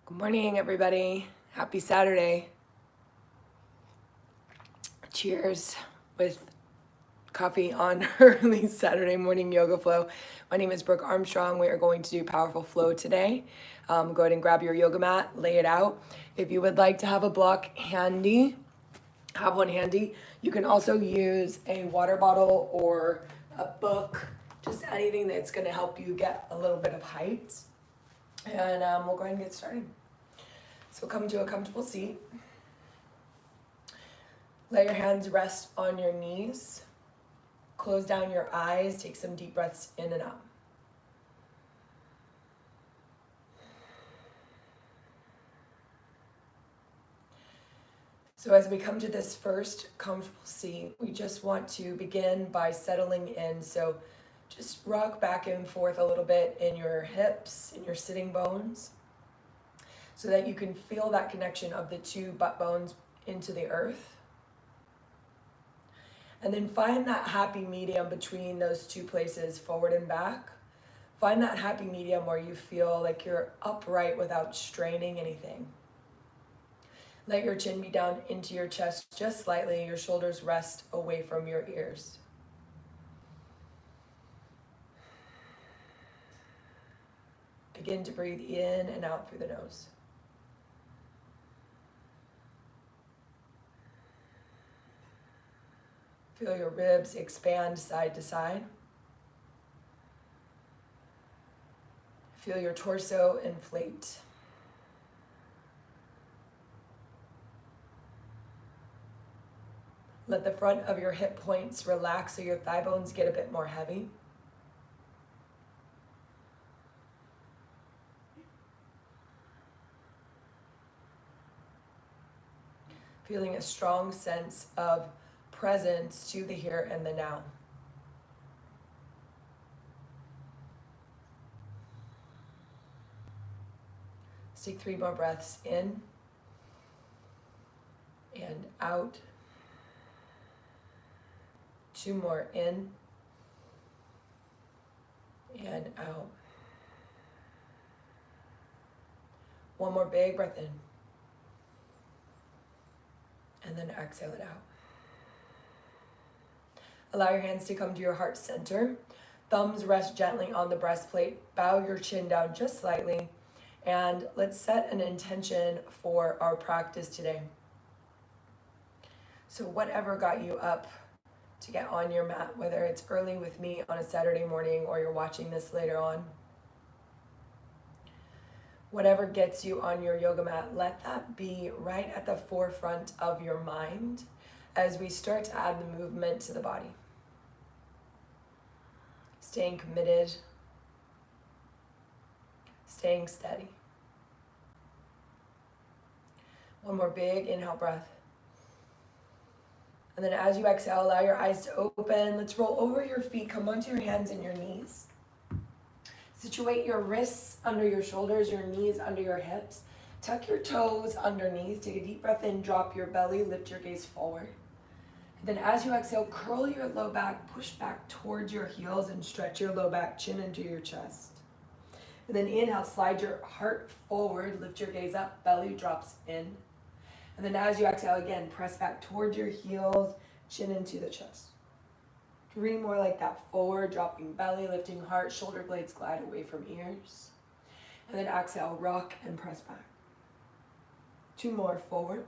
Good morning, everybody. Happy Saturday. Cheers with coffee on early Saturday morning yoga flow. My name is Brook Armstrong. We are going to do powerful flow today. Go ahead and grab your yoga mat, lay it out. If you would like to have a block handy, have one handy. You can also use a water bottle or a book, just anything that's going to help you get a little bit of height. And we'll go ahead and get started. So come to a comfortable seat. Let your hands rest on your knees. Close down your eyes. Take some deep breaths in and out. So as we come to this first comfortable seat, we just want to begin by settling in. So just rock back and forth a little bit in your hips, in your sitting bones, so that you can feel that connection of the two butt bones into the earth. And then find that happy medium between those two places, forward and back. Find that happy medium where you feel like you're upright without straining anything. Let your chin be down into your chest just slightly. Your shoulders rest away from your ears. Begin to breathe in and out through the nose. Feel your ribs expand side to side. Feel your torso inflate. Let the front of your hip points relax so your thigh bones get a bit more heavy. Feeling a strong sense of presence to the here and the now. Let's take 3 more breaths in and out. 2 more in and out. 1 more big breath in. And then exhale it out. Allow your hands to come to your heart center. Thumbs rest gently on the breastplate. Bow your chin down just slightly. And let's set an intention for our practice today. So whatever got you up to get on your mat, whether it's early with me on a Saturday morning or you're watching this later on, whatever gets you on your yoga mat, let that be right at the forefront of your mind as we start to add the movement to the body. Staying committed, staying steady. 1 more big inhale breath. And then as you exhale, allow your eyes to open. Let's roll over your feet, come onto your hands and your knees. Situate your wrists under your shoulders, your knees under your hips. Tuck your toes underneath. Take a deep breath in, drop your belly, lift your gaze forward. And then as you exhale, curl your low back, push back towards your heels and stretch your low back, chin into your chest. And then inhale, slide your heart forward, lift your gaze up, belly drops in. And then as you exhale again, press back towards your heels, chin into the chest. 3 more like that, forward, dropping belly, lifting heart, shoulder blades glide away from ears. And then exhale, rock and press back. 2 more, forward.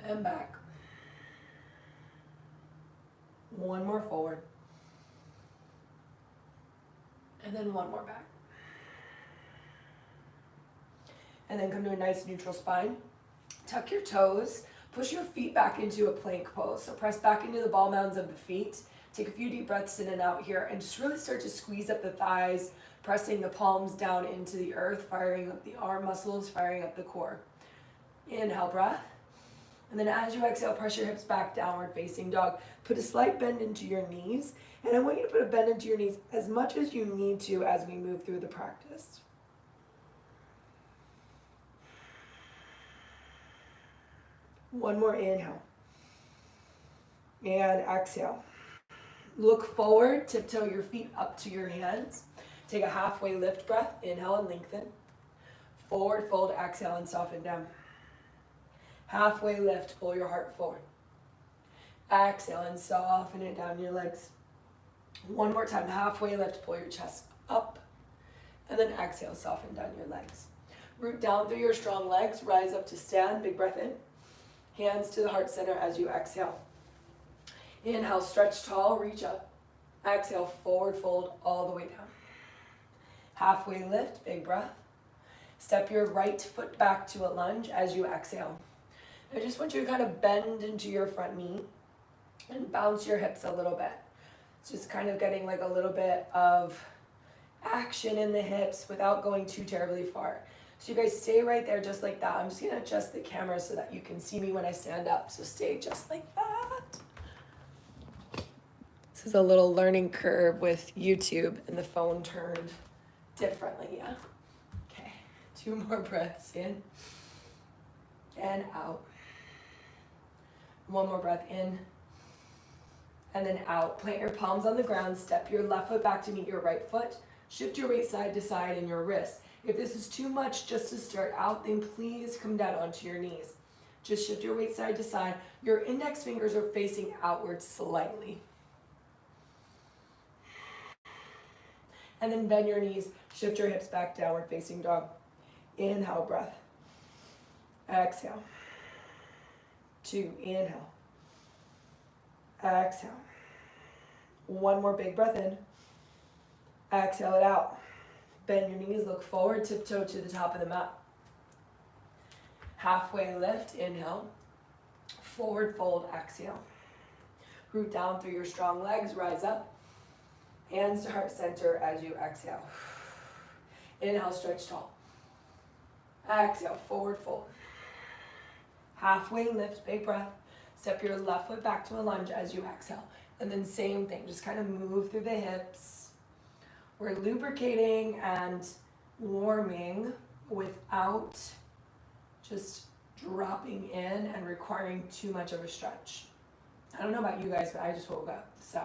And back. 1 more forward. And then 1 more back. And then come to a nice neutral spine. Tuck your toes. Push your feet back into a plank pose. So press back into the ball mounds of the feet. Take a few deep breaths in and out here and just really start to squeeze up the thighs, pressing the palms down into the earth, firing up the arm muscles, firing up the core. Inhale, breath. And then as you exhale, press your hips back, downward facing dog. Put a slight bend into your knees. And I want you to put a bend into your knees as much as you need to as we move through the practice. One more inhale. And exhale. Look forward, tiptoe your feet up to your hands. Take a halfway lift breath. Inhale and lengthen. Forward fold, exhale and soften down. Halfway lift, pull your heart forward. Exhale and soften it down your legs. One more time, halfway lift, pull your chest up. And then exhale, soften down your legs. Root down through your strong legs, rise up to stand, big breath in. Hands to the heart center as you exhale. Inhale, stretch tall, reach up. Exhale, forward fold all the way down. Halfway lift, big breath. Step your right foot back to a lunge as you exhale. I just want you to kind of bend into your front knee and bounce your hips a little bit. It's just kind of getting like a little bit of action in the hips without going too terribly far. So you guys stay right there just like that. I'm just gonna adjust the camera so that you can see me when I stand up. So stay just like that. This is a little learning curve with YouTube and the phone turned differently, yeah? Okay, 2 more breaths in and out. 1 more breath in and then out. Plant your palms on the ground, step your left foot back to meet your right foot. Shift your weight side to side in your wrists. If this is too much just to start out, then please come down onto your knees. Just shift your weight side to side. Your index fingers are facing outward slightly. And then bend your knees, shift your hips back, downward facing dog. Inhale, breath. Exhale. 2, inhale. Exhale. 1 more big breath in. Exhale it out. Bend your knees, look forward, tiptoe to the top of the mat. Halfway lift, inhale. Forward fold, exhale. Root down through your strong legs, rise up. Hands to heart center as you exhale. Inhale, stretch tall. Exhale, forward fold. Halfway lift, big breath. Step your left foot back to a lunge as you exhale. And then same thing, just kind of move through the hips. We're lubricating and warming without just dropping in and requiring too much of a stretch. I don't know about you guys, but I just woke up, so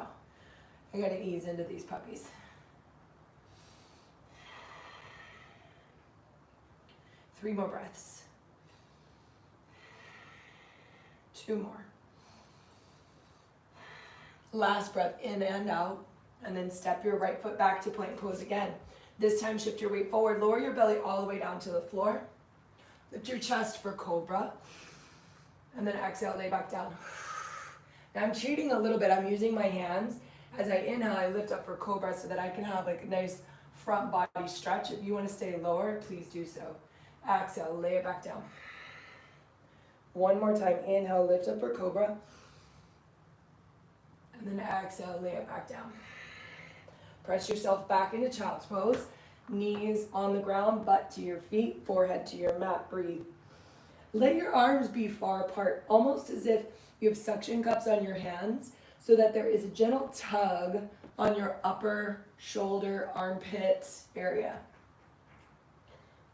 I gotta ease into these puppies. 3 more breaths. 2 more. Last breath in and out. And then step your right foot back to plank pose again. This time shift your weight forward, lower your belly all the way down to the floor. Lift your chest for cobra. And then exhale, lay back down. Now I'm cheating a little bit. I'm using my hands. As I inhale, I lift up for cobra so that I can have like a nice front body stretch. If you want to stay lower, please do so. Exhale, lay it back down. 1 more time, inhale, lift up for cobra. And then exhale, lay it back down. Press yourself back into child's pose. Knees on the ground, butt to your feet, forehead to your mat. Breathe. Let your arms be far apart, almost as if you have suction cups on your hands, so that there is a gentle tug on your upper shoulder, armpit area.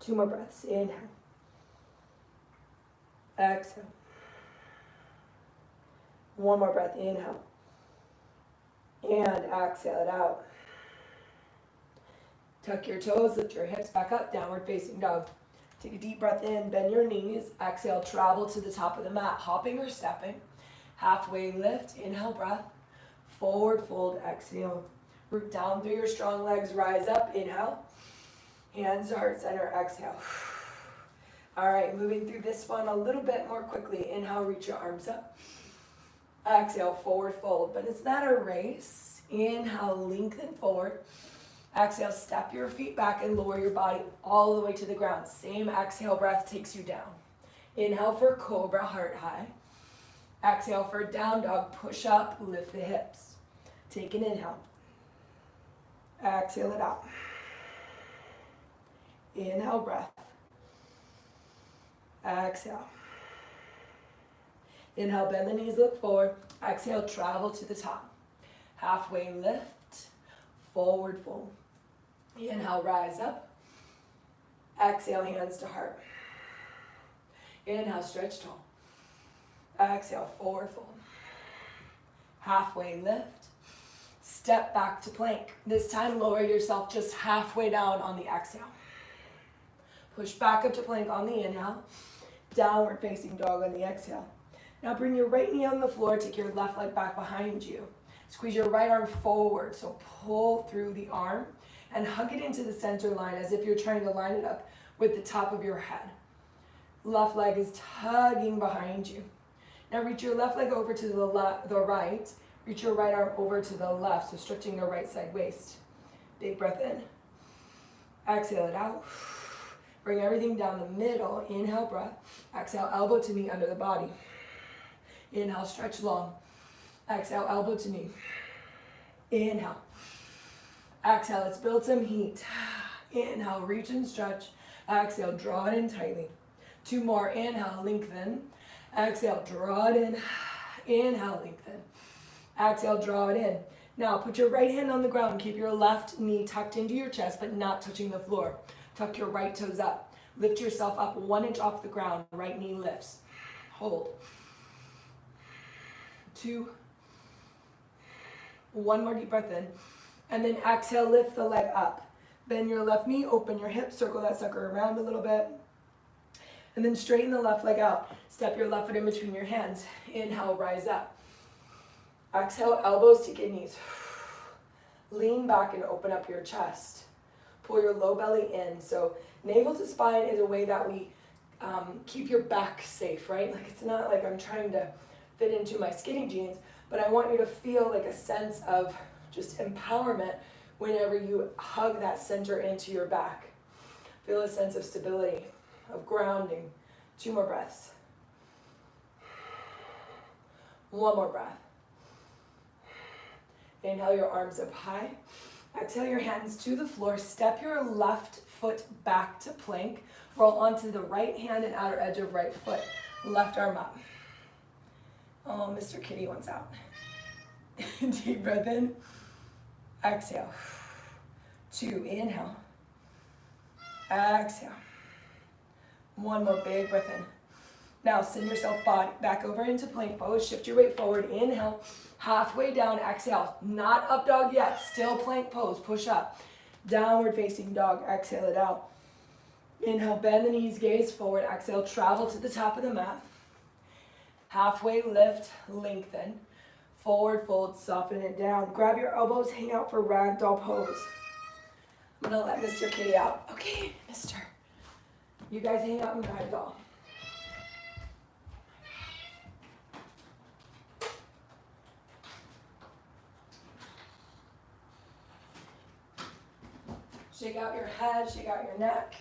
2 more breaths. Inhale. Exhale. 1 more breath. Inhale. And exhale it out. Tuck your toes, lift your hips back up, downward facing dog. Take a deep breath in, bend your knees. Exhale, travel to the top of the mat, hopping or stepping. Halfway lift, inhale, breath. Forward fold, exhale. Root down through your strong legs, rise up, inhale. Hands to heart center, exhale. All right, moving through this one a little bit more quickly. Inhale, reach your arms up. Exhale, forward fold, but it's not a race. Inhale, lengthen forward. Exhale, step your feet back and lower your body all the way to the ground. Same exhale breath takes you down. Inhale for cobra, heart high. Exhale for down dog, push up, lift the hips. Take an inhale. Exhale it out. Inhale, breath. Exhale. Inhale, bend the knees, look forward. Exhale, travel to the top. Halfway lift, forward fold. Inhale, rise up. Exhale, hands to heart. Inhale, stretch tall. Exhale, forward fold. Halfway lift. Step back to plank. This time lower yourself just halfway down on the exhale. Push back up to plank on the inhale. Downward facing dog on the exhale. Now bring your right knee on the floor, take your left leg back behind you. Squeeze your right arm forward, so pull through the arm and hug it into the center line as if you're trying to line it up with the top of your head. Left leg is tugging behind you. Now reach your left leg over to the right. Reach your right arm over to the left, so stretching your right side waist. Big breath in. Exhale it out. Bring everything down the middle. Inhale, breath. Exhale, elbow to knee under the body. Inhale, stretch long. Exhale, elbow to knee. Inhale. Exhale, let's build some heat. Inhale, reach and stretch. Exhale, draw it in tightly. 2 more. Inhale, lengthen. Exhale, draw it in. Inhale, lengthen. Exhale, draw it in. Now put your right hand on the ground. Keep your left knee tucked into your chest, but not touching the floor. Tuck your right toes up. Lift yourself up 1 inch off the ground. Right knee lifts. Hold. 2. 1 more deep breath in. And then exhale, lift the leg up. Bend your left knee, open your hips, circle that sucker around a little bit. And then straighten the left leg out. Step your left foot in between your hands. Inhale, rise up. Exhale, elbows to kidneys. Lean back and open up your chest. Pull your low belly in. So navel to spine is a way that we keep your back safe, right? Like it's not like I'm trying to fit into my skinny jeans, but I want you to feel like a sense of just empowerment whenever you hug that center into your back. Feel a sense of stability, of grounding. 2 more breaths. 1 more breath. Inhale your arms up high. Exhale your hands to the floor. Step your left foot back to plank. Roll onto the right hand and outer edge of right foot. Left arm up. Oh, Mr. Kitty wants out. Deep breath in. Exhale. 2, inhale. Exhale. 1 more big breath in. Now send yourself back over into plank pose. Shift your weight forward. Inhale. Halfway down. Exhale. Not up dog yet. Still plank pose. Push up. Downward facing dog. Exhale it out. Inhale. Bend the knees. Gaze forward. Exhale. Travel to the top of the mat. Halfway lift. Lengthen. Forward fold. Soften it down. Grab your elbows. Hang out for ragdoll pose. I'm going to let Mr. Kitty out. Okay, Mr. You guys hang out in ragdoll. Shake out your head, shake out your neck.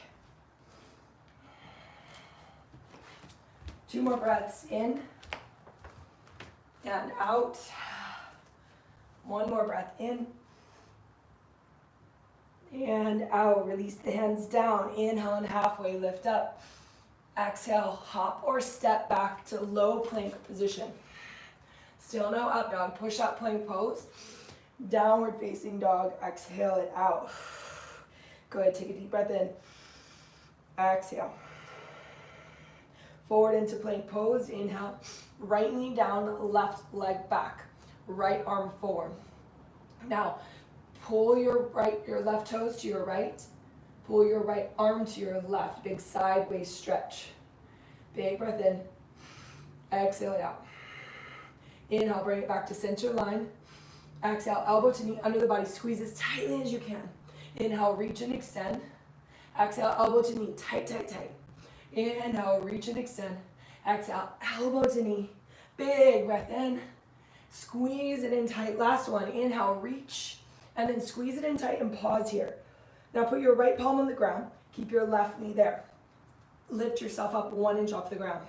2 more breaths in and out. 1 more breath in and out. Release the hands down. Inhale and halfway lift up. Exhale, hop or step back to low plank position. Still no up dog. Push up plank pose. Downward facing dog. Exhale it out. Go ahead, take a deep breath in. Exhale. Forward into plank pose. Inhale. Right knee down, left leg back. Right arm forward. Now, pull your left toes to your right. Pull your right arm to your left. Big sideways stretch. Big breath in. Exhale it out. Inhale, bring it back to center line. Exhale, elbow to knee under the body. Squeeze as tightly as you can. Inhale, reach and extend. Exhale, elbow to knee, tight, tight, tight. Inhale, reach and extend. Exhale, elbow to knee. Big breath in. Squeeze it in tight. Last one. Inhale, reach. And then squeeze it in tight and pause here. Now put your right palm on the ground. Keep your left knee there. Lift yourself up 1 inch off the ground.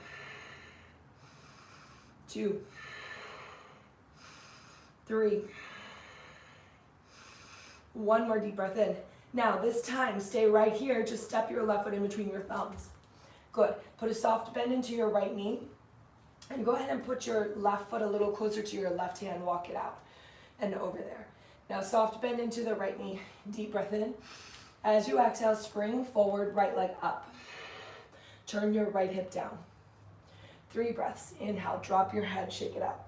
2. 3. 1 more deep breath in. Now this time, stay right here. Just step your left foot in between your thumbs. Good. Put a soft bend into your right knee. And go ahead and put your left foot a little closer to your left hand. Walk it out and over there. Now soft bend into the right knee. Deep breath in. As you exhale, spring forward, right leg up. Turn your right hip down. 3 breaths. Inhale, drop your head, shake it up.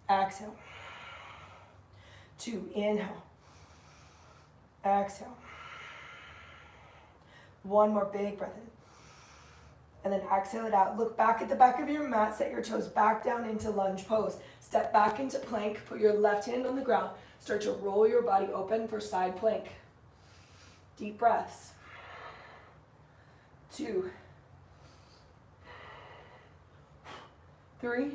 Exhale. 2, inhale. Exhale. 1 more big breath in. And then exhale it out. Look back at the back of your mat. Set your toes back down into lunge pose. Step back into plank. Put your left hand on the ground. Start to roll your body open for side plank. Deep breaths. 2, 3,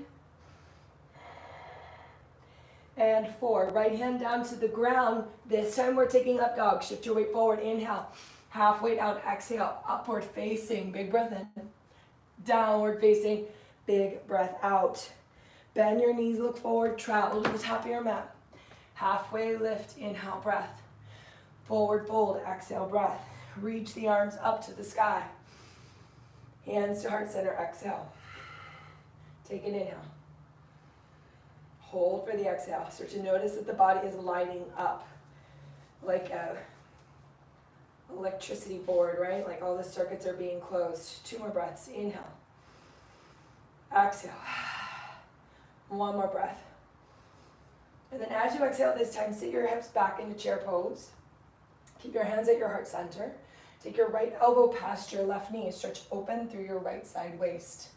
and 4. Right hand down to the ground. This time we're taking up dog. Shift your weight forward. Inhale. Halfway down. Exhale. Upward facing. Big breath in. Downward facing. Big breath out. Bend your knees. Look forward. Travel to the top of your mat. Halfway lift. Inhale. Breath. Forward fold. Exhale. Breath. Reach the arms up to the sky. Hands to heart center. Exhale. Take an inhale. Hold for the exhale. Start to notice that the body is lighting up like a electricity board, right? Like all the circuits are being closed. 2 more breaths. Inhale. Exhale. 1 more breath. And then as you exhale this time, sit your hips back into chair pose. Keep your hands at your heart center. Take your right elbow past your left knee. Stretch open through your right side waist.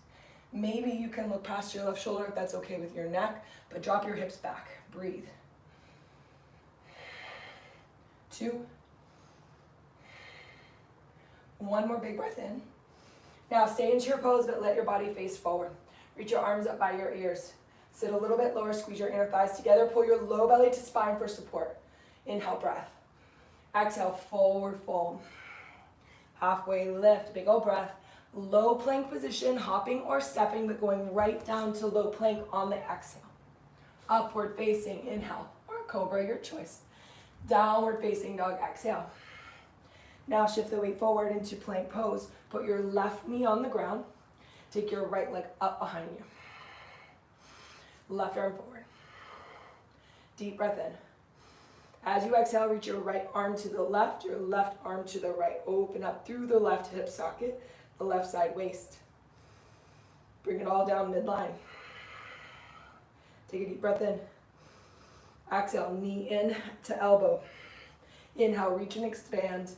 Maybe you can look past your left shoulder if that's okay with your neck, but drop your hips back. Breathe. 2. 1 more big breath in. Now stay in chair pose, but let your body face forward. Reach your arms up by your ears. Sit a little bit lower, squeeze your inner thighs together. Pull your low belly to spine for support. Inhale, breath. Exhale, forward fold. Halfway lift, big old breath. Low plank position, hopping or stepping, but going right down to low plank on the exhale. Upward facing, inhale, or cobra, your choice. Downward facing dog, exhale. Now shift the weight forward into plank pose. Put your left knee on the ground. Take your right leg up behind you. Left arm forward. Deep breath in. As you exhale, reach your right arm to the left, your left arm to the right. Open up through the left hip socket, the left side waist. Bring it all down midline. Take a deep breath in. Exhale, knee in to elbow. Inhale, reach and expand.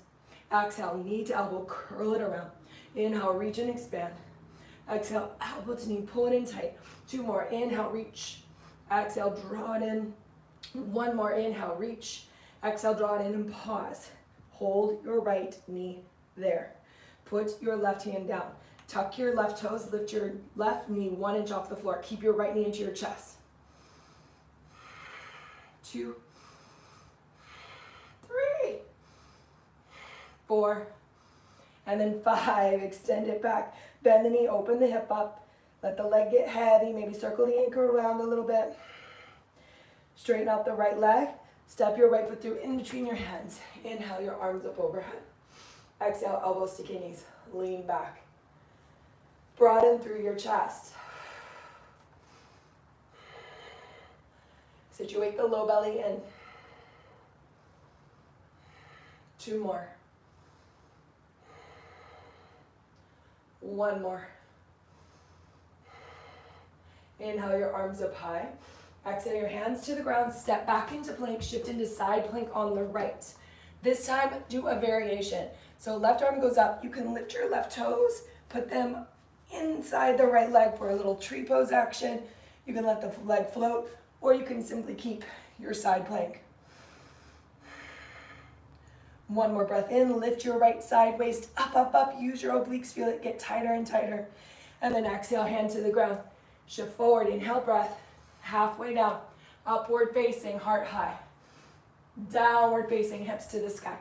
Exhale, knee to elbow, curl it around. Inhale, reach and expand. Exhale, elbow to knee, pull it in tight. 2 more, inhale, reach. Exhale, draw it in. 1 more, inhale, reach. Exhale, draw it in and pause. Hold your right knee there. Put your left hand down. Tuck your left toes, lift your left knee 1 inch off the floor. Keep your right knee into your chest. 2, 3, 4, and then 5. Extend it back. Bend the knee, open the hip up. Let the leg get heavy. Maybe circle the ankle around a little bit. Straighten out the right leg. Step your right foot through in between your hands. Inhale, your arms up overhead. Exhale, elbows to knees. Lean back. Broaden through your chest. Situate the low belly in. 2 more. 1 more. Inhale, your arms up high. Exhale, your hands to the ground. Step back into plank. Shift into side plank on the right. This time, do a variation. So left arm goes up. You can lift your left toes. Put them inside the right leg for a little tree pose action. You can let the leg float, or you can simply keep your side plank. 1 more breath in. Lift your right side waist up, up, up. Use your obliques. Feel it get tighter and tighter. And then exhale, hand to the ground. Shift forward. Inhale, breath. Halfway down. Upward facing, heart high. Downward facing, hips to the sky.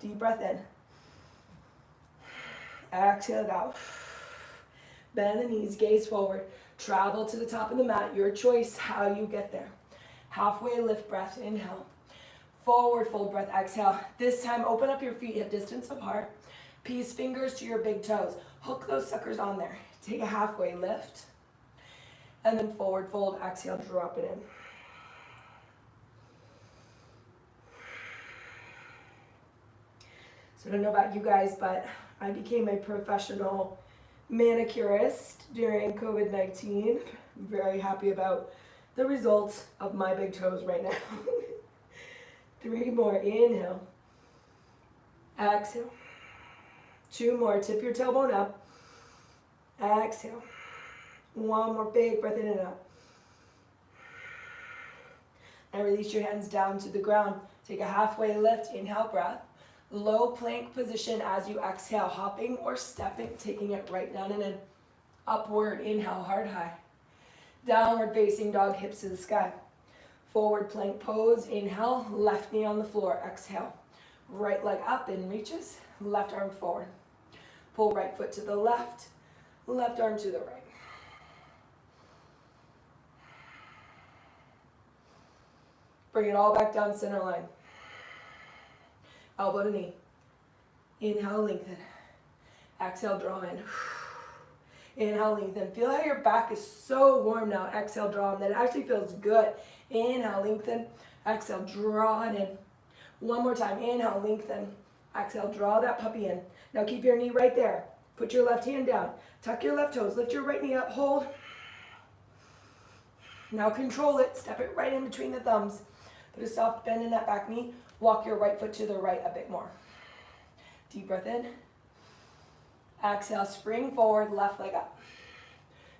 Deep breath in. Exhale it out. Bend the knees, gaze forward. Travel to the top of the mat. Your choice how you get there. Halfway lift breath, inhale. Forward fold breath, exhale. This time open up your feet hip distance apart. Peace fingers to your big toes. Hook those suckers on there. Take a halfway lift. And then forward fold, exhale, drop it in. So I don't know about you guys, but I became a professional manicurist during COVID-19. I'm very happy about the result of my big toes right now. 3 more, inhale. Exhale. 2 more, tip your tailbone up. Exhale. 1 more big breath in and out. And release your hands down to the ground. Take a halfway lift, inhale, breath. Low plank position as you exhale, hopping or stepping, taking it right down and in. Upward, inhale, heart high. Downward facing dog, hips to the sky. Forward plank pose, inhale, left knee on the floor, exhale. Right leg up and reaches, left arm forward. Pull right foot to the left arm to the right. Bring it all back down center line. Elbow to knee. Inhale, lengthen. Exhale, draw in. Inhale, lengthen. Feel how your back is so warm now. Exhale, draw in. That actually feels good. Inhale, lengthen. Exhale, draw it in. 1 more time. Inhale, lengthen. Exhale, draw that puppy in. Now keep your knee right there. Put your left hand down. Tuck your left toes. Lift your right knee up. Hold. Now control it. Step it right in between the thumbs. Put a soft bend in that back knee. Walk your right foot to the right a bit more. Deep breath in. Exhale, spring forward, left leg up.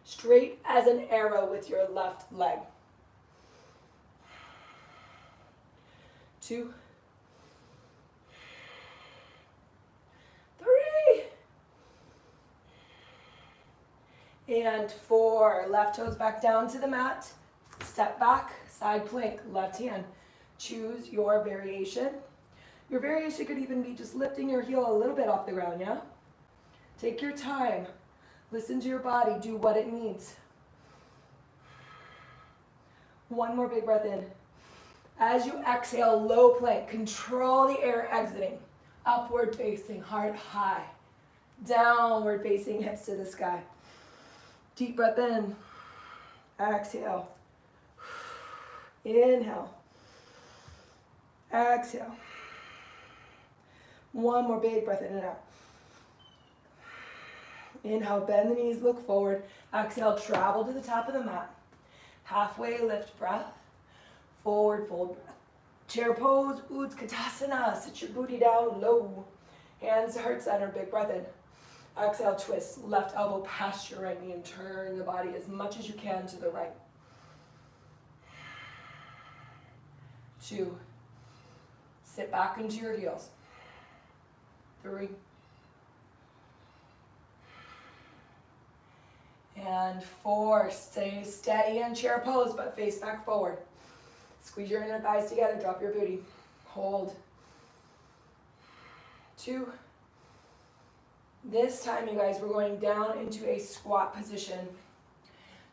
Straight as an arrow with your left leg. 2, 3, and 4. Left toes back down to the mat. Step back, side plank, left hand. Choose your variation. Your variation could even be just lifting your heel a little bit off the ground, yeah? Take your time. Listen to your body. Do what it needs. 1 more big breath in. As you exhale, low plank. Control the air exiting. Upward facing, heart high. Downward facing, hips to the sky. Deep breath in. Exhale. Inhale. Exhale. 1 more big breath in and out. Inhale, bend the knees, look forward. Exhale, travel to the top of the mat. Halfway lift breath. Forward fold breath. Chair pose, Utkatasana. Sit your booty down low. Hands to heart center, big breath in. Exhale, twist. Left elbow past your right knee and turn the body as much as you can to the right. 2. Sit back into your heels. 3. And 4. Stay steady in chair pose, but face back forward. Squeeze your inner thighs together, drop your booty. Hold. 2. This time, you guys, we're going down into a squat position.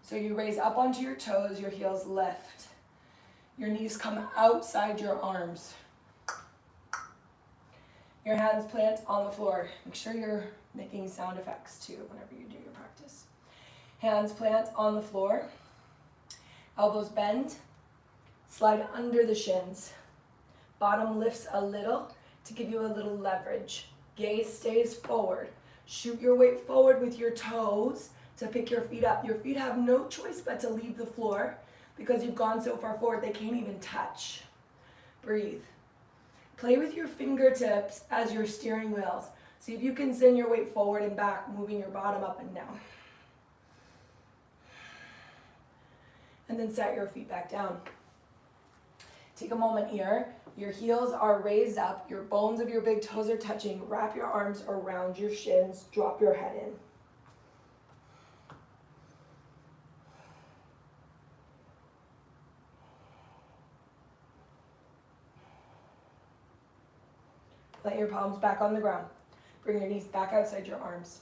So you raise up onto your toes, your heels lift. Your knees come outside your arms. Your hands plant on the floor. Make sure you're making sound effects too whenever you do your practice. Hands plant on the floor. Elbows bend. Slide under the shins. Bottom lifts a little to give you a little leverage. Gaze stays forward. Shoot your weight forward with your toes to pick your feet up. Your feet have no choice but to leave the floor because you've gone so far forward they can't even touch. Breathe. Play with your fingertips as your steering wheels. See if you can send your weight forward and back, moving your bottom up and down. And then set your feet back down. Take a moment here. Your heels are raised up. Your bones of your big toes are touching. Wrap your arms around your shins. Drop your head in. Plant your palms back on the ground. Bring your knees back outside your arms.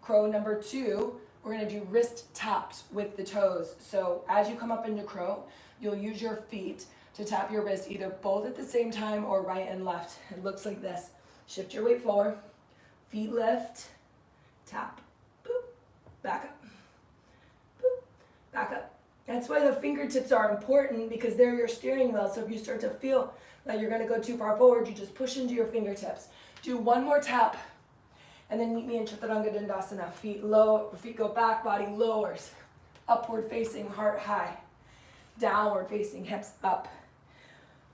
Crow number 2, we're going to do wrist taps with the toes. So as you come up into crow, you'll use your feet to tap your wrist, either both at the same time or right and left. It looks like this. Shift your weight forward. Feet lift. Tap. Boop. Back up. Boop. Back up. That's why the fingertips are important, because they're your steering wheel. So if you start to feel like you're going to go too far forward, you just push into your fingertips. Do 1 more tap, and then meet me in Chaturanga Dandasana. Feet low, feet go back, body lowers. Upward facing, heart high. Downward facing hips up.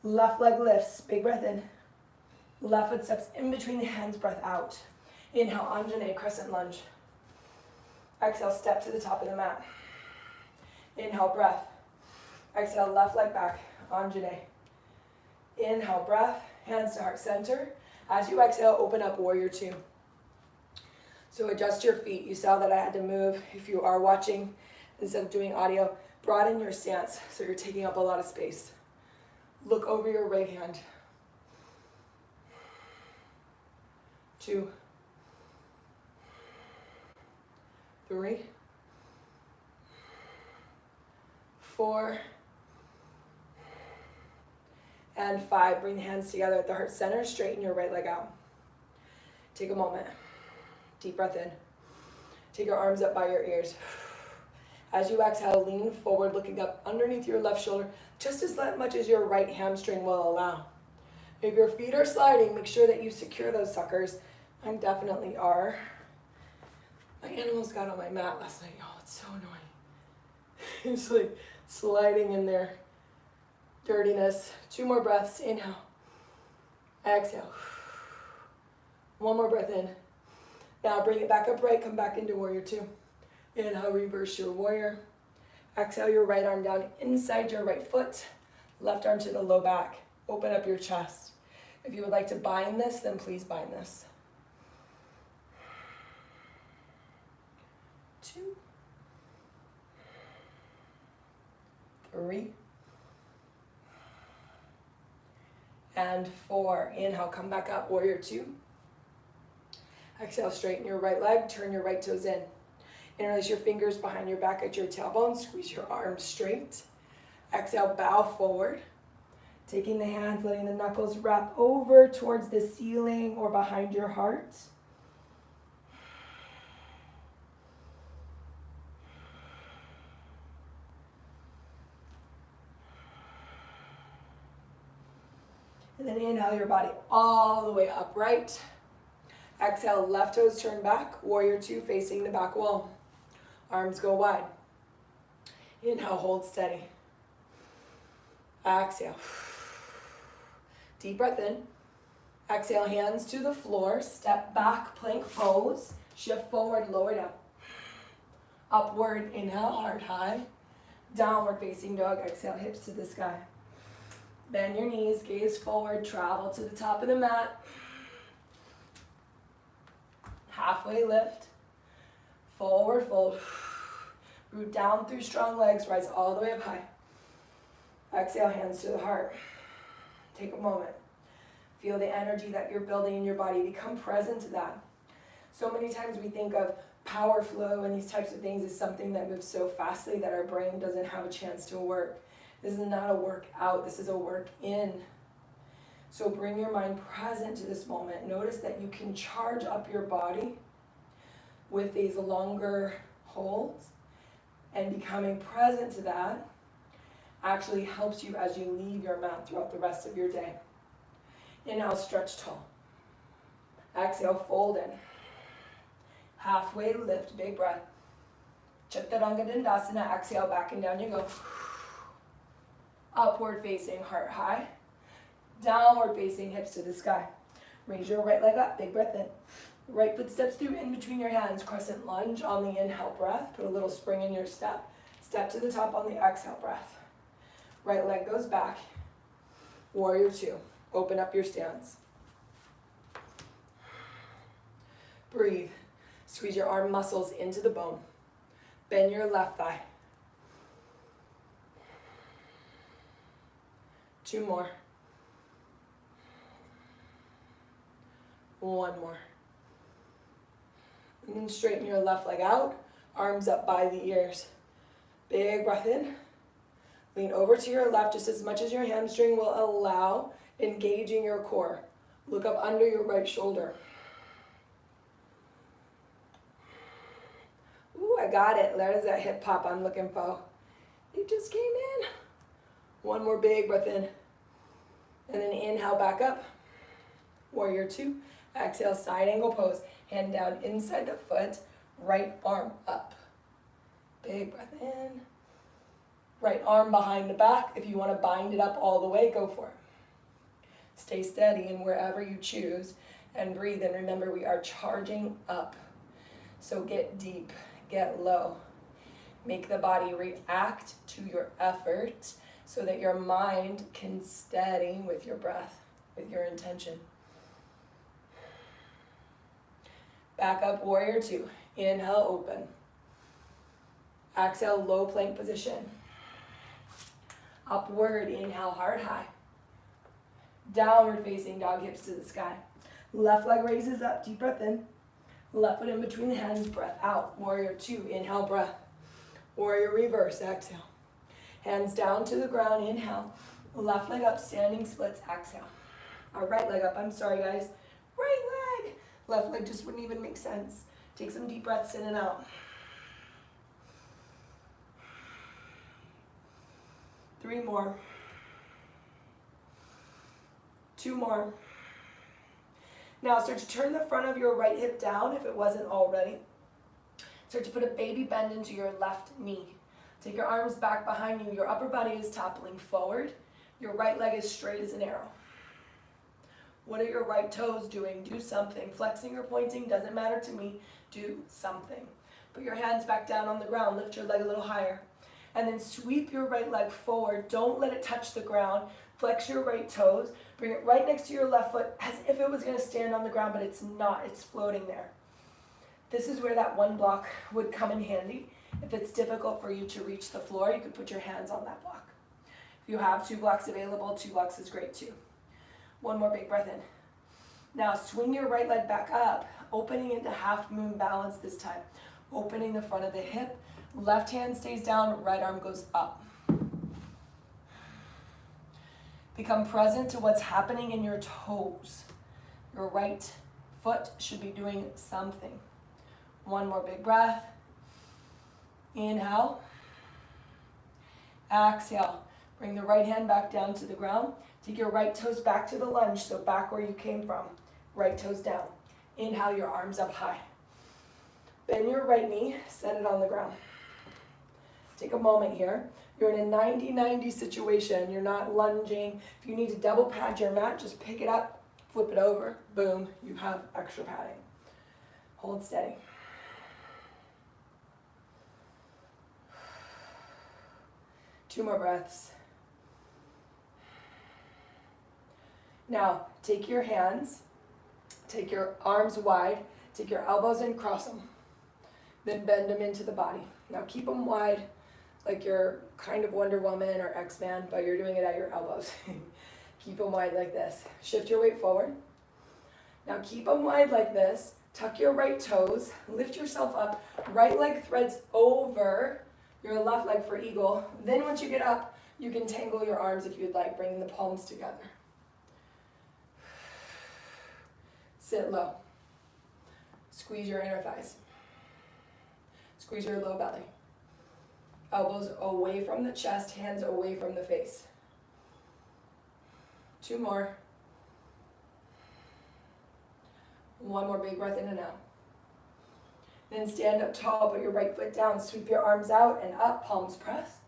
Left leg lifts, big breath in. Left foot steps in between the hands, breath out. Inhale, Anjane, crescent lunge. Exhale, step to the top of the mat. Inhale, breath. Exhale, left leg back, Anjane. Inhale, breath, hands to heart center. As you exhale, open up warrior two. So adjust your feet. You saw that I had to move. If you are watching, instead of doing audio, broaden your stance so you're taking up a lot of space. Look over your right hand. 2, 3, 4, and 5. Bring the hands together at the heart center. Straighten your right leg out. Take a moment. Deep breath in. Take your arms up by your ears. As you exhale, lean forward, looking up underneath your left shoulder, just as much as your right hamstring will allow. If your feet are sliding, make sure that you secure those suckers. Mine definitely are. My animals got on my mat last night. Oh, it's so annoying. It's like sliding in their dirtiness. 2 more breaths. Inhale. Exhale. 1 more breath in. Now bring it back upright. Come back into warrior two. Inhale, reverse your warrior. Exhale, your right arm down inside your right foot. Left arm to the low back. Open up your chest. If you would like to bind this, then please bind this. 2, 3, and 4. Inhale, come back up, warrior two. Exhale, straighten your right leg, turn your right toes in. Interlace your fingers behind your back at your tailbone, squeeze your arms straight. Exhale, bow forward. Taking the hands, letting the knuckles wrap over towards the ceiling or behind your heart. And then inhale your body all the way upright. Exhale, left toes turn back, warrior two facing the back wall. Arms go wide. Inhale, hold steady. Exhale. Deep breath in. Exhale, hands to the floor. Step back, plank pose. Shift forward, lower down. Upward, inhale, heart high. Downward facing dog. Exhale, hips to the sky. Bend your knees, gaze forward, travel to the top of the mat. Halfway lift. Forward fold. Root down through strong legs, rise all the way up high. Exhale, hands to the heart. Take a moment. Feel the energy that you're building in your body. Become present to that. So many times we think of power flow and these types of things as something that moves so fastly that our brain doesn't have a chance to work. This is not a work out, this is a work in. So bring your mind present to this moment. Notice that you can charge up your body with these longer holds, and becoming present to that actually helps you as you leave your mat throughout the rest of your day. Inhale, stretch tall. Exhale, fold in. Halfway lift, big breath. Chaturanga Dandasana, exhale, back and down you go. Upward facing, heart high. Downward facing, hips to the sky. Raise your right leg up, big breath in. Right foot steps through in between your hands, crescent lunge on the inhale breath. Put a little spring in your step. Step to the top on the exhale breath. Right leg goes back. Warrior two. Open up your stance. Breathe. Squeeze your arm muscles into the bone. Bend your left thigh. 2 more. 1 more. And then straighten your left leg out, arms up by the ears. Big breath in. Lean over to your left just as much as your hamstring will allow, engaging your core. Look up under your right shoulder. Ooh, I got it. There's that hip pop I'm looking for. It just came in. 1 more big breath in. And then inhale back up. Warrior two. Exhale, side angle pose. Hand down inside the foot. Right arm up. Big breath in. Right arm behind the back. If you want to bind it up all the way, go for it. Stay steady in wherever you choose and breathe. And remember, we are charging up. So get deep, get low. Make the body react to your effort so that your mind can steady with your breath, with your intention. Back up, warrior two. Inhale, open. Exhale, low plank position. Upward, inhale, heart high. Downward facing dog, hips to the sky. Left leg raises up, deep breath in. Left foot in between the hands, breath out. Warrior two, inhale, breath. Warrior reverse, exhale. Hands down to the ground, inhale. Left leg up, standing splits, exhale. Our right leg up, I'm sorry guys. Right leg. Left leg just wouldn't even make sense. Take some deep breaths in and out. 3 more. 2 more. Now start to turn the front of your right hip down if it wasn't already. Start to put a baby bend into your left knee. Take your arms back behind you. Your upper body is toppling forward. Your right leg is straight as an arrow. What are your right toes doing? Do something. Flexing or pointing, doesn't matter to me. Do something. Put your hands back down on the ground. Lift your leg a little higher. And then sweep your right leg forward. Don't let it touch the ground. Flex your right toes. Bring it right next to your left foot as if it was going to stand on the ground, but it's not. It's floating there. This is where that one block would come in handy. If it's difficult for you to reach the floor, you could put your hands on that block. If you have 2 blocks available, 2 blocks is great too. 1 more big breath in. Now swing your right leg back up, opening into half moon balance this time. Opening the front of the hip. Left hand stays down, right arm goes up. Become present to what's happening in your toes. Your right foot should be doing something. 1 more big breath. Inhale. Exhale. Bring the right hand back down to the ground. Take your right toes back to the lunge, so back where you came from. Right toes down. Inhale, your arms up high. Bend your right knee, set it on the ground. Take a moment here. You're in a 90-90 situation. You're not lunging. If you need to double pad your mat, just pick it up, flip it over, boom, you have extra padding. Hold steady. Two more breaths. Now, take your hands, take your arms wide, take your elbows and cross them. Then bend them into the body. Now keep them wide like you're kind of Wonder Woman or X-Man, but you're doing it at your elbows. Keep them wide like this. Shift your weight forward. Now keep them wide like this. Tuck your right toes, lift yourself up. Right leg threads over your left leg for eagle. Then once you get up, you can tangle your arms if you'd like, bringing the palms together. Sit low. Squeeze your inner thighs. Squeeze your low belly. Elbows away from the chest, hands away from the face. 2 more. 1 more big breath in and out. Then stand up tall, put your right foot down, sweep your arms out and up, palms press.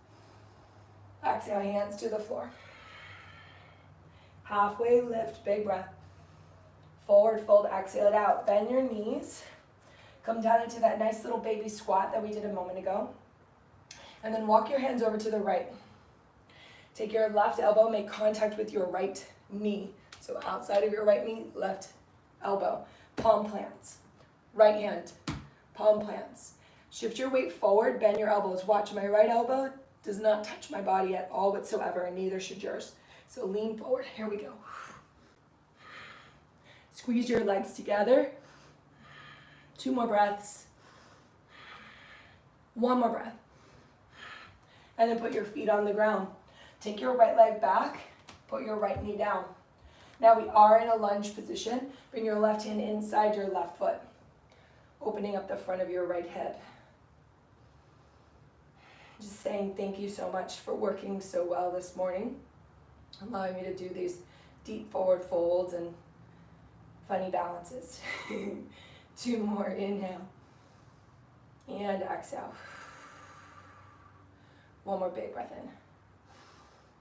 Exhale, hands to the floor. Halfway lift, big breath. Forward fold, exhale it out. Bend your knees. Come down into that nice little baby squat that we did a moment ago. And then walk your hands over to the right. Take your left elbow, make contact with your right knee. So outside of your right knee, left elbow. Palm plants. Right hand, palm plants. Shift your weight forward, bend your elbows. Watch, my right elbow does not touch my body at all whatsoever, and neither should yours. So lean forward, here we go. Squeeze your legs together. 2 more breaths. 1 more breath. And then put your feet on the ground. Take your right leg back, put your right knee down. Now we are in a lunge position. Bring your left hand inside your left foot, opening up the front of your right hip. Just saying thank you so much for working so well this morning, allowing me to do these deep forward folds and funny balances. 2 more, inhale and exhale. One more big breath in.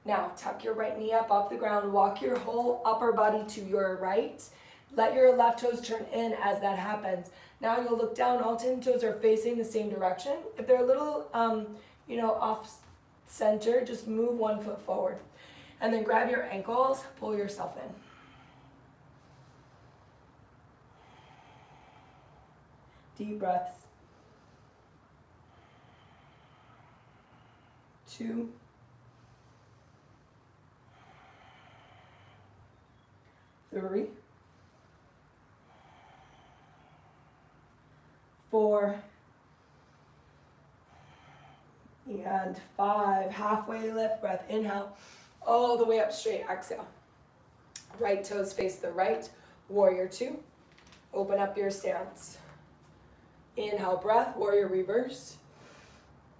Now, tuck your right knee up off the ground. Walk your whole upper body to your right. Let your left toes turn in as that happens. Now you'll look down. All 10 toes are facing the same direction. If they're a little, off center, just move 1 foot forward. And then grab your ankles, pull yourself in. Deep breaths. 2. 3. 4. And 5. Halfway lift breath. Inhale. All the way up straight. Exhale. Right toes face the right. Warrior 2. Open up your stance. Inhale, breath. Warrior reverse.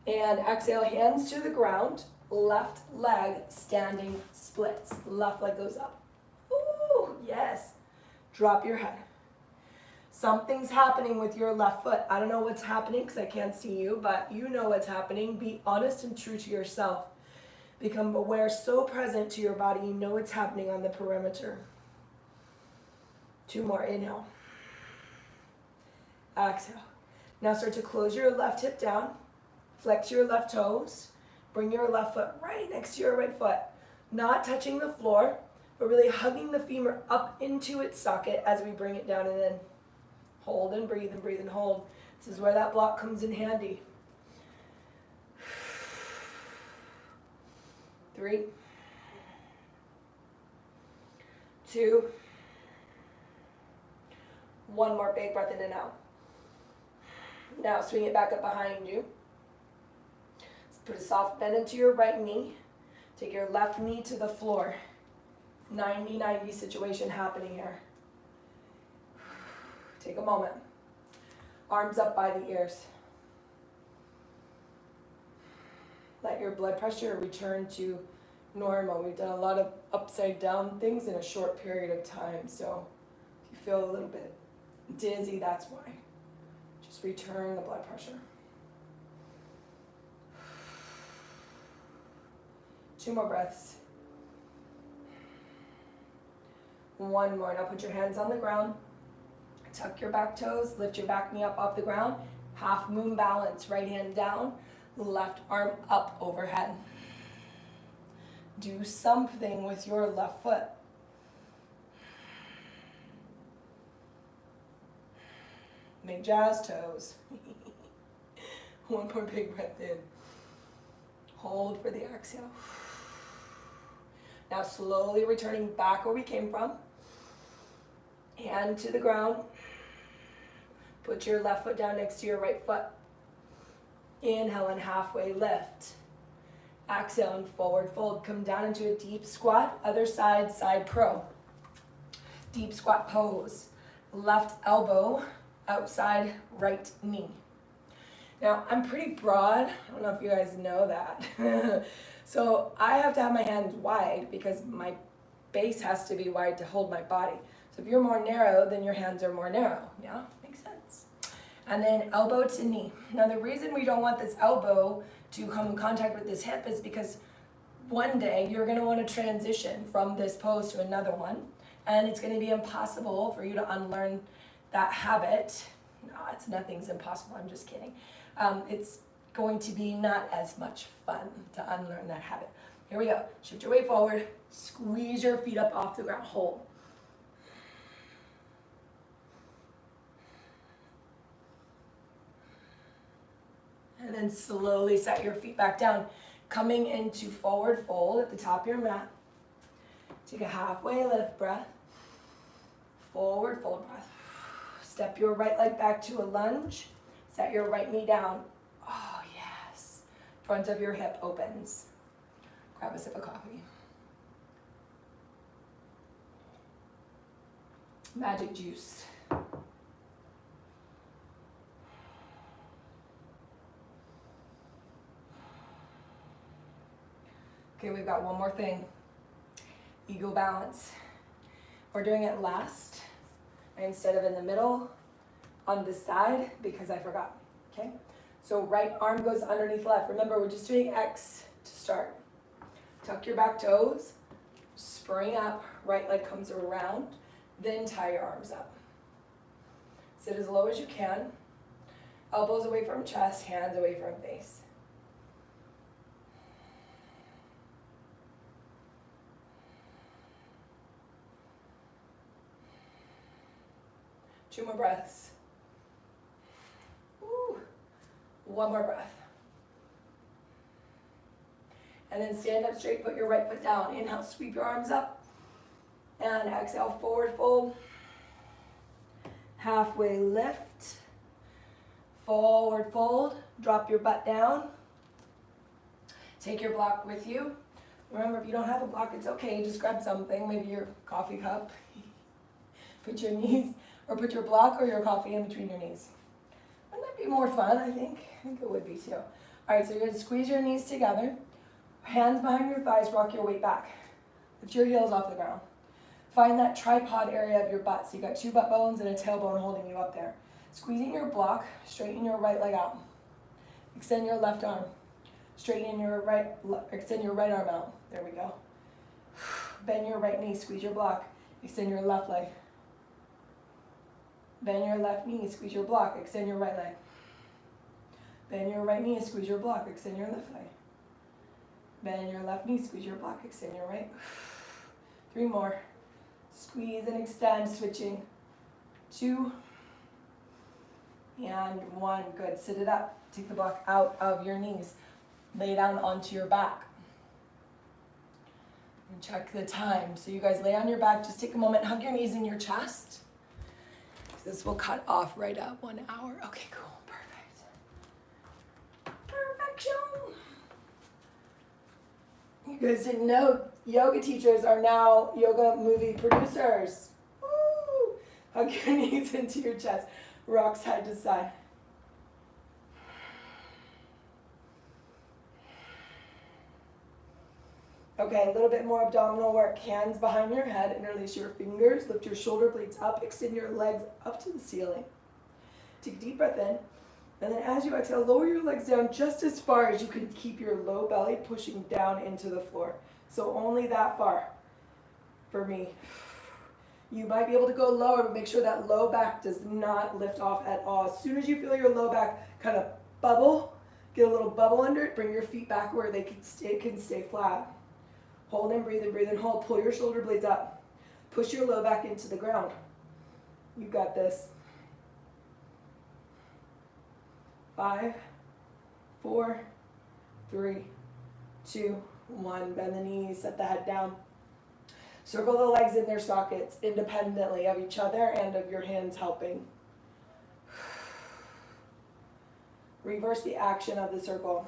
And exhale, hands to the ground. Left leg standing splits. Left leg goes up. Ooh, yes. Drop your head. Something's happening with your left foot. I don't know what's happening because I can't see you, but you know what's happening. Be honest and true to yourself. Become aware, so present to your body. You know what's happening on the perimeter. 2 more. Inhale. Exhale. Now start to close your left hip down. Flex your left toes. Bring your left foot right next to your right foot. Not touching the floor, but really hugging the femur up into its socket as we bring it down, and then hold and breathe and hold. This is where that block comes in handy. 3, 2, 1 more big breath in and out. Now swing it back up behind you. Put a soft bend into your right knee. Take your left knee to the floor. 90-90 situation happening here. Take a moment. Arms up by the ears. Let your blood pressure return to normal. We've done a lot of upside down things in a short period of time. So if you feel a little bit dizzy, that's why. Just return the blood pressure. 2 more breaths. 1 more. Now put your hands on the ground. Tuck your back toes. Lift your back knee up off the ground. Half moon balance. Right hand down. Left arm up overhead. Do something with your left foot. Make jazz toes. 1 more big breath in. Hold for the exhale. Now slowly returning back where we came from. Hand to the ground. Put your left foot down next to your right foot. Inhale and halfway lift. Exhale and forward fold. Come down into a deep squat. Other side, side pro. Deep squat pose. Left elbow outside right knee. Now, I'm pretty broad. I don't know if you guys know that. So I have to have my hands wide because my base has to be wide to hold my body. So if you're more narrow, then your hands are more narrow. Yeah, makes sense. And then elbow to knee. Now, the reason we don't want this elbow to come in contact with this hip is because one day you're going to want to transition from this pose to another one. And it's going to be impossible for you to unlearn that habit. No, nothing's impossible. I'm just kidding. It's going to be not as much fun to unlearn that habit. Here we go. Shift your weight forward. Squeeze your feet up off the ground. Hold. And then slowly set your feet back down. Coming into forward fold at the top of your mat. Take a halfway lift breath. Forward fold breath. Step your right leg back to a lunge. Set your right knee down. Oh, yes. Front of your hip opens. Grab a sip of coffee. Magic juice. Okay, we've got one more thing. Ego balance. We're doing it last instead of in the middle on this side because I forgot. Okay? So right arm goes underneath left. Remember, we're just doing X to start. Tuck your back toes, spring up, right leg comes around, then tie your arms up. Sit as low as you can. Elbows away from chest, hands away from face. Two more breaths. Ooh. One more breath. And then stand up straight, put your right foot down. Inhale, sweep your arms up. And exhale, forward fold. Halfway lift. Forward fold. Drop your butt down. Take your block with you. Remember, if you don't have a block, it's okay. Just grab something, maybe your coffee cup. Put your knees, or put your block or your coffee in between your knees. Wouldn't that be more fun, I think? I think it would be too. All right, so you're gonna squeeze your knees together. Hands behind your thighs, rock your weight back. Lift your heels off the ground. Find that tripod area of your butt. So you got two butt bones and a tailbone holding you up there. Squeezing your block, straighten your right leg out. Extend your left arm. Straighten your extend your right arm out. There we go. Bend your right knee, squeeze your block. Extend your left leg. Bend your left knee, squeeze your block, extend your right leg. Bend your right knee, squeeze your block, extend your left leg. Bend your left knee, squeeze your block, extend your right. 3 more. Squeeze and extend, switching. 2 and 1. Good. Sit it up. Take the block out of your knees. Lay down onto your back. And check the time. So you guys lay on your back. Just take a moment. Hug your knees in your chest. This will cut off right at 1 hour. Okay, cool. Perfect. Perfection. You guys didn't know yoga teachers are now yoga movie producers. Woo! Hug your knees into your chest. Rock side to side. Okay, a little bit more abdominal work. Hands behind your head, interlace your fingers, lift your shoulder blades up, extend your legs up to the ceiling. Take a deep breath in, and then as you exhale, lower your legs down just as far as you can keep your low belly pushing down into the floor. So only that far for me. You might be able to go lower, but make sure that low back does not lift off at all. As soon as you feel your low back kind of bubble, get a little bubble under it, bring your feet back where they can stay flat. Hold and breathe and hold. Pull your shoulder blades up. Push your low back into the ground. You got this. 5, 4, 3, 2, 1. Bend the knees, set the head down. Circle the legs in their sockets independently of each other and of your hands helping. Reverse the action of the circle.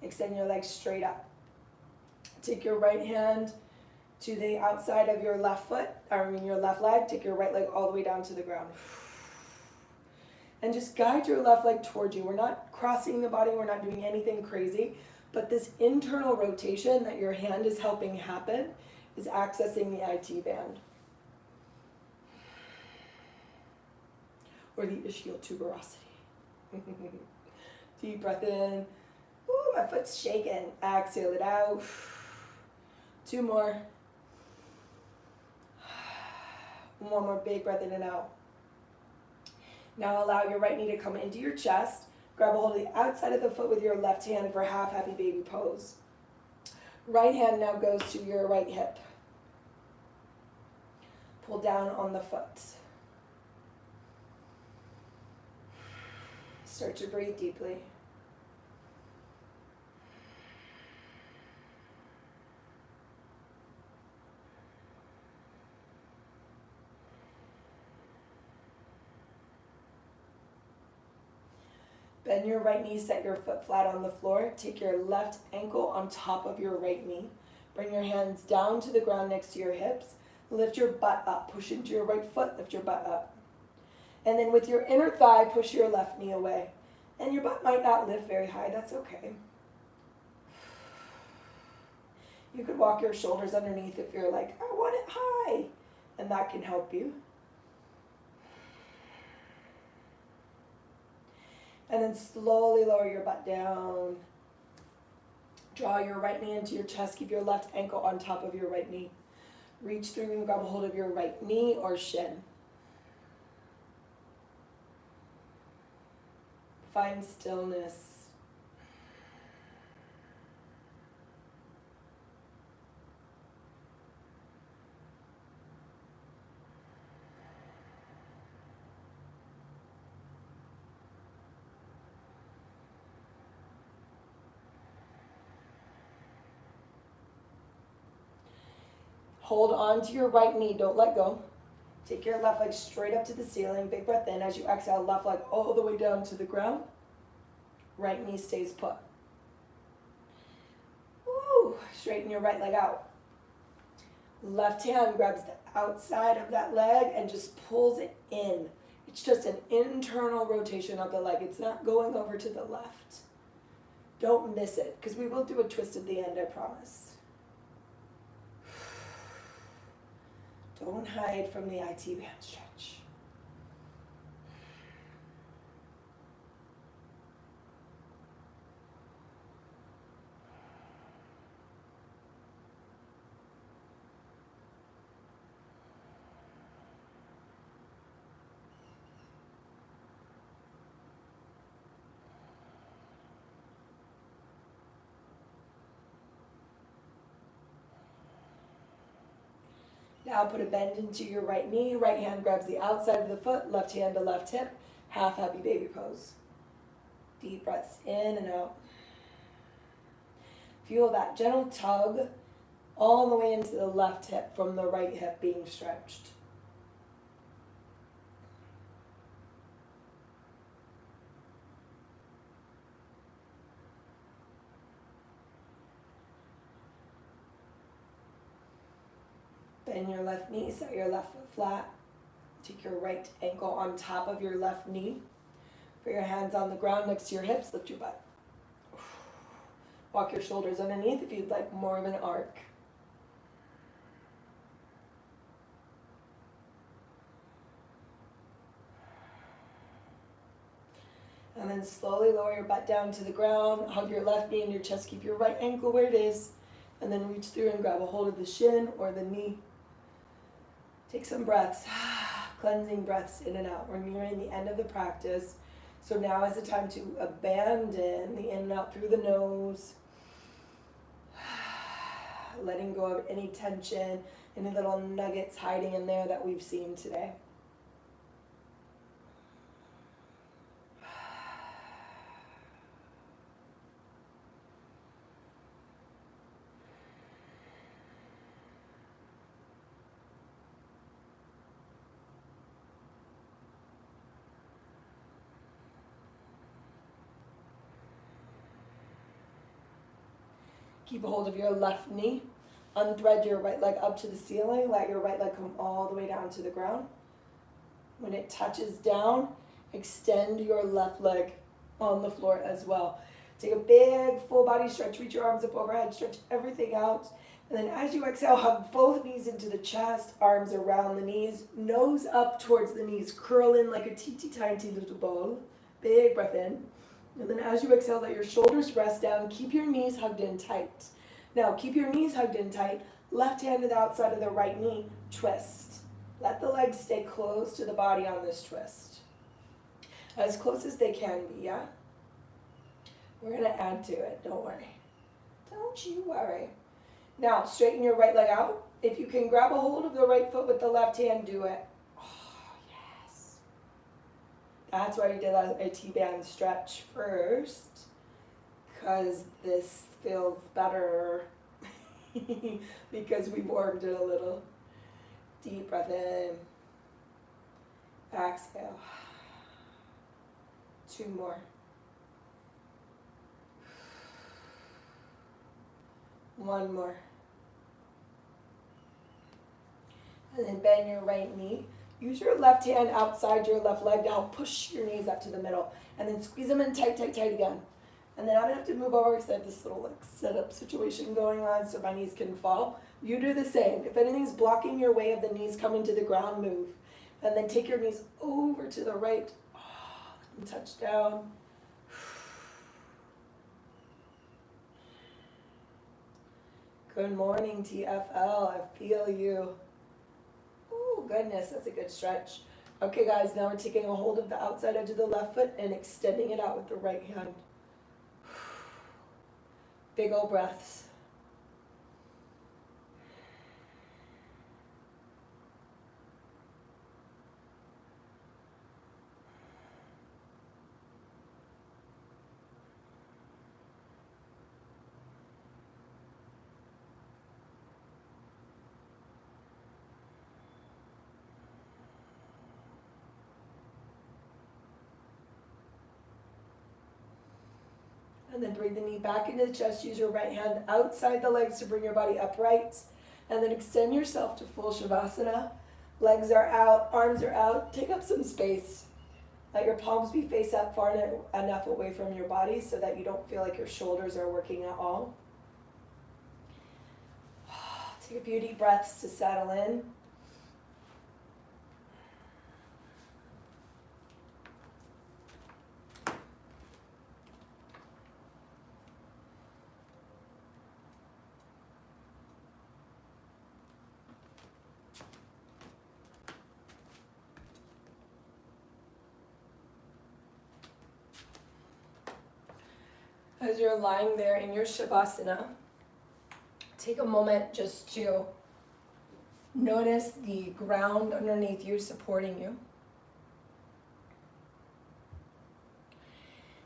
Extend your legs straight up. Take your right hand to the outside of your left foot, your left leg. Take your right leg all the way down to the ground. And just guide your left leg towards you. We're not crossing the body, we're not doing anything crazy, but this internal rotation that your hand is helping happen is accessing the IT band. Or the ischial tuberosity. Deep breath in. Ooh, my foot's shaking. Exhale it out. 2 more. 1 more big breath in and out. Now allow your right knee to come into your chest. Grab a hold of the outside of the foot with your left hand for half happy baby pose. Right hand now goes to your right hip. Pull down on the foot. Start to breathe deeply. Bend your right knee, set your foot flat on the floor. Take your left ankle on top of your right knee. Bring your hands down to the ground next to your hips. Lift your butt up. Push into your right foot, lift your butt up. And then with your inner thigh, push your left knee away. And your butt might not lift very high, that's okay. You could walk your shoulders underneath if you're like, I want it high. And that can help you. And then slowly lower your butt down. Draw your right knee into your chest. Keep your left ankle on top of your right knee. Reach through and grab a hold of your right knee or shin. Find stillness. Hold on to your right knee, don't let go. Take your left leg straight up to the ceiling, big breath in. As you exhale, left leg all the way down to the ground. Right knee stays put. Woo. Straighten your right leg out. Left hand grabs the outside of that leg and just pulls it in. It's just an internal rotation of the leg. It's not going over to the left. Don't miss it, because we will do a twist at the end, I promise. Don't hide from the IT band stretch. Now put a bend into your right knee. Right hand grabs the outside of the foot. Left hand to left hip. Half happy baby pose. Deep breaths in and out. Feel that gentle tug all the way into the left hip from the right hip being stretched. Bend your left knee, set your left foot flat. Take your right ankle on top of your left knee. Put your hands on the ground next to your hips, lift your butt. Walk your shoulders underneath if you'd like more of an arc. And then slowly lower your butt down to the ground. Hug your left knee in your chest. Keep your right ankle where it is. And then reach through and grab a hold of the shin or the knee. Take some breaths, cleansing breaths in and out. We're nearing the end of the practice. So now is the time to abandon the in and out through the nose. Letting go of any tension, any little nuggets hiding in there that we've seen today. Keep a hold of your left knee. Unthread your right leg up to the ceiling. Let your right leg come all the way down to the ground. When it touches down, extend your left leg on the floor as well. Take a big full body stretch. Reach your arms up overhead. Stretch everything out. And then as you exhale, hug both knees into the chest. Arms around the knees. Nose up towards the knees. Curl in like a teeny tiny little ball. Big breath in. And then as you exhale, let your shoulders rest down. Keep your knees hugged in tight. Now, keep your knees hugged in tight. Left hand to the outside of the right knee. Twist. Let the legs stay close to the body on this twist. As close as they can be, yeah? We're going to add to it. Don't worry. Don't you worry. Now, straighten your right leg out. If you can grab a hold of the right foot with the left hand, do it. That's why we did a T-band stretch first, because this feels better because we warmed it a little. Deep breath in. Exhale. 2 more. 1 more. And then bend your right knee. Use your left hand outside your left leg to help push your knees up to the middle. And then squeeze them in tight, tight, tight again. And then I'm going to have to move over because I have this little like setup situation going on so my knees can fall. You do the same. If anything's blocking your way of the knees coming to the ground, move. And then take your knees over to the right. And touch down. Good morning, TFL. I feel you. Ooh, goodness, that's a good stretch. Okay, guys, now we're taking a hold of the outside edge of the left foot and extending it out with the right hand. Big old breaths. And then bring the knee back into the chest. Use your right hand outside the legs to bring your body upright. And then extend yourself to full Shavasana. Legs are out, arms are out. Take up some space. Let your palms be face up far enough away from your body so that you don't feel like your shoulders are working at all. Take a few deep breaths to settle in. As you're lying there in your Shavasana, take a moment just to notice the ground underneath you supporting you.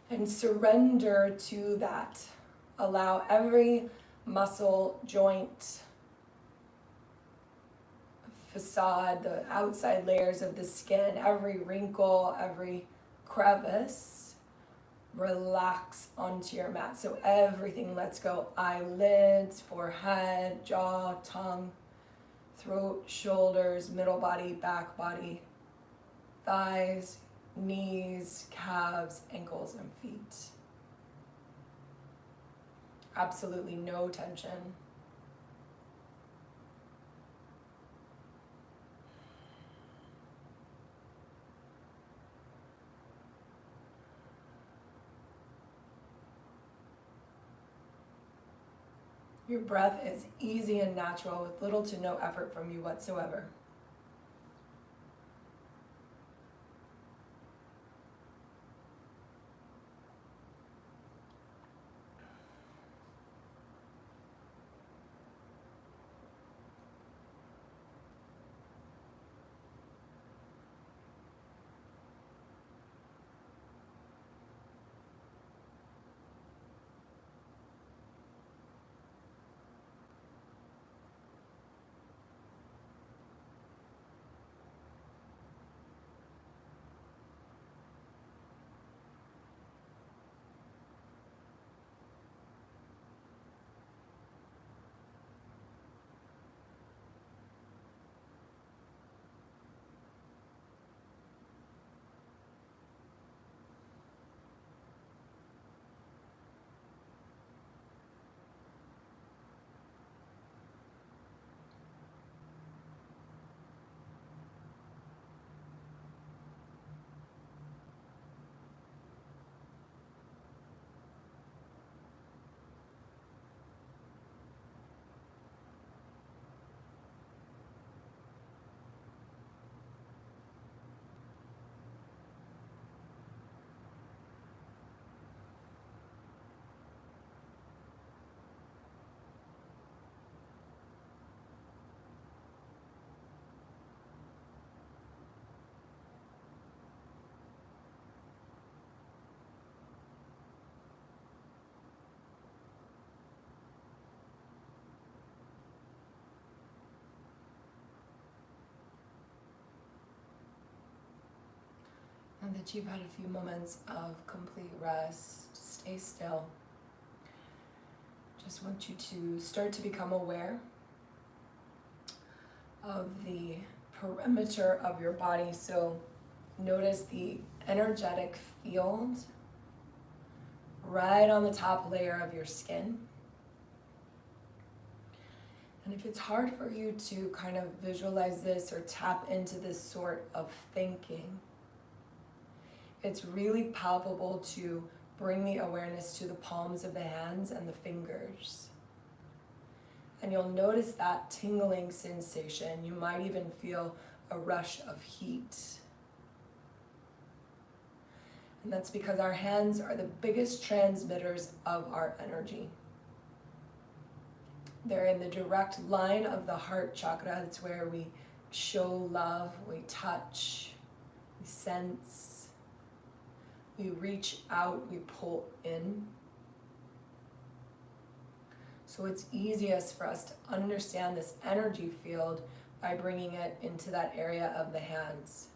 And surrender to that. Allow every muscle, joint, facade, the outside layers of the skin, every wrinkle, every crevice, relax onto your mat. So everything lets go. Eyelids, forehead, jaw, tongue, throat, shoulders, middle body, back body, thighs, knees, calves, ankles, and feet. Absolutely no tension. Your breath is easy and natural with little to no effort from you whatsoever. And that you've had a few moments of complete rest, stay still. Just want you to start to become aware of the perimeter of your body. So notice the energetic field right on the top layer of your skin. And if it's hard for you to kind of visualize this or tap into this sort of thinking, it's really palpable to bring the awareness to the palms of the hands and the fingers. And you'll notice that tingling sensation. You might even feel a rush of heat. And that's because our hands are the biggest transmitters of our energy. They're in the direct line of the heart chakra. It's where we show love, we touch, we sense, we reach out, we pull in. So it's easiest for us to understand this energy field by bringing it into that area of the hands.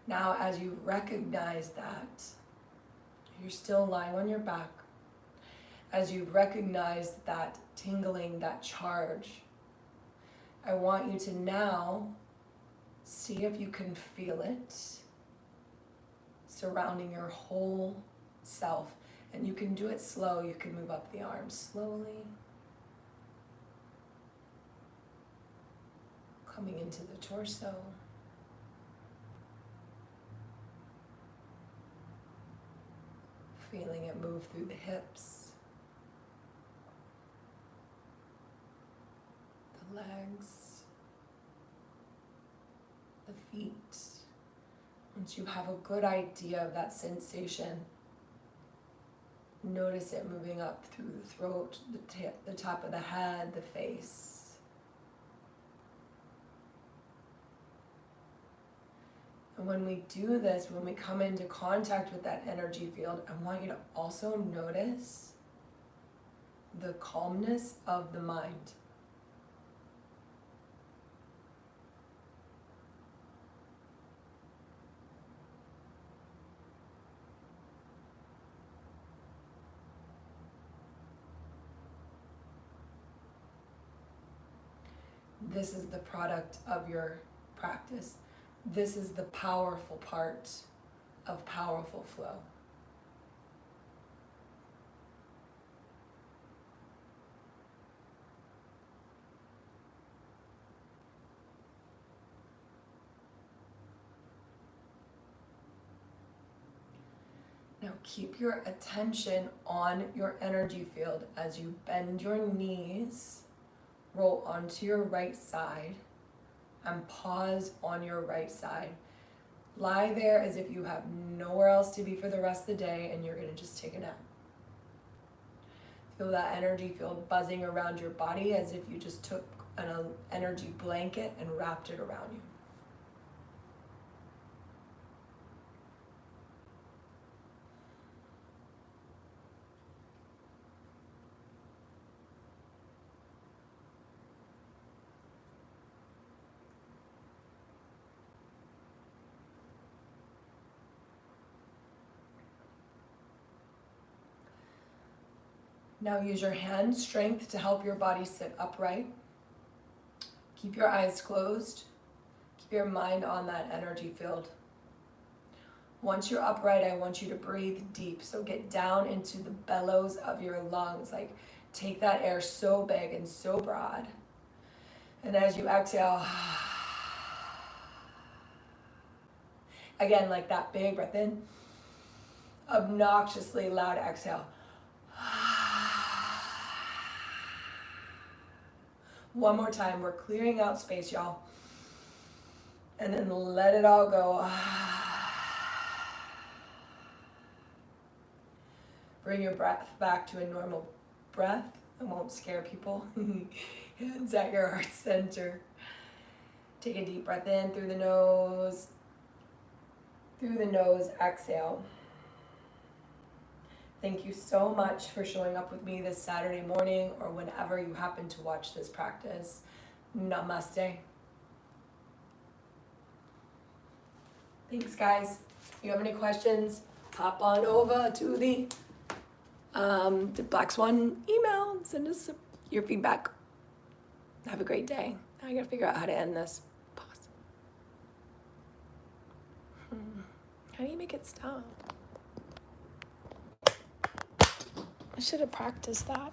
Now, as you recognize that, you're still lying on your back. As you recognize that tingling, that charge, I want you to now see if you can feel it surrounding your whole self. And you can do it slow. You can move up the arms slowly. Coming into the torso. Feeling it move through the hips, the legs, the feet. Once you have a good idea of that sensation, notice it moving up through the throat, the top of the head, the face. And when we do this, when we come into contact with that energy field, I want you to also notice the calmness of the mind. This is the product of your practice. This is the powerful part of powerful flow. Now keep your attention on your energy field as you bend your knees, roll onto your right side, and pause on your right side. Lie there as if you have nowhere else to be for the rest of the day and you're gonna just take a nap. Feel that energy field buzzing around your body as if you just took an energy blanket and wrapped it around you. Now use your hand strength to help your body sit upright. Keep your eyes closed. Keep your mind on that energy field. Once you're upright, I want you to breathe deep. So get down into the bellows of your lungs. Like take that air so big and so broad. And as you exhale, again, like that big breath in, obnoxiously loud exhale. One more time, we're clearing out space, y'all. And then let it all go. Bring your breath back to a normal breath. It won't scare people. Hands at your heart center. Take a deep breath in through the nose. Through the nose, exhale. Thank you so much for showing up with me this Saturday morning or whenever you happen to watch this practice. Namaste. Thanks, guys. If you have any questions, hop on over to the Black Swan email. Send us your feedback. Have a great day. I gotta figure out how to end this. Pause. How do you make it stop? I should have practiced that.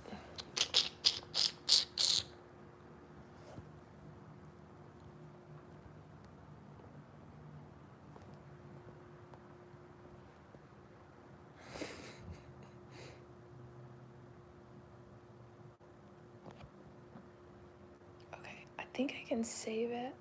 think I can save it.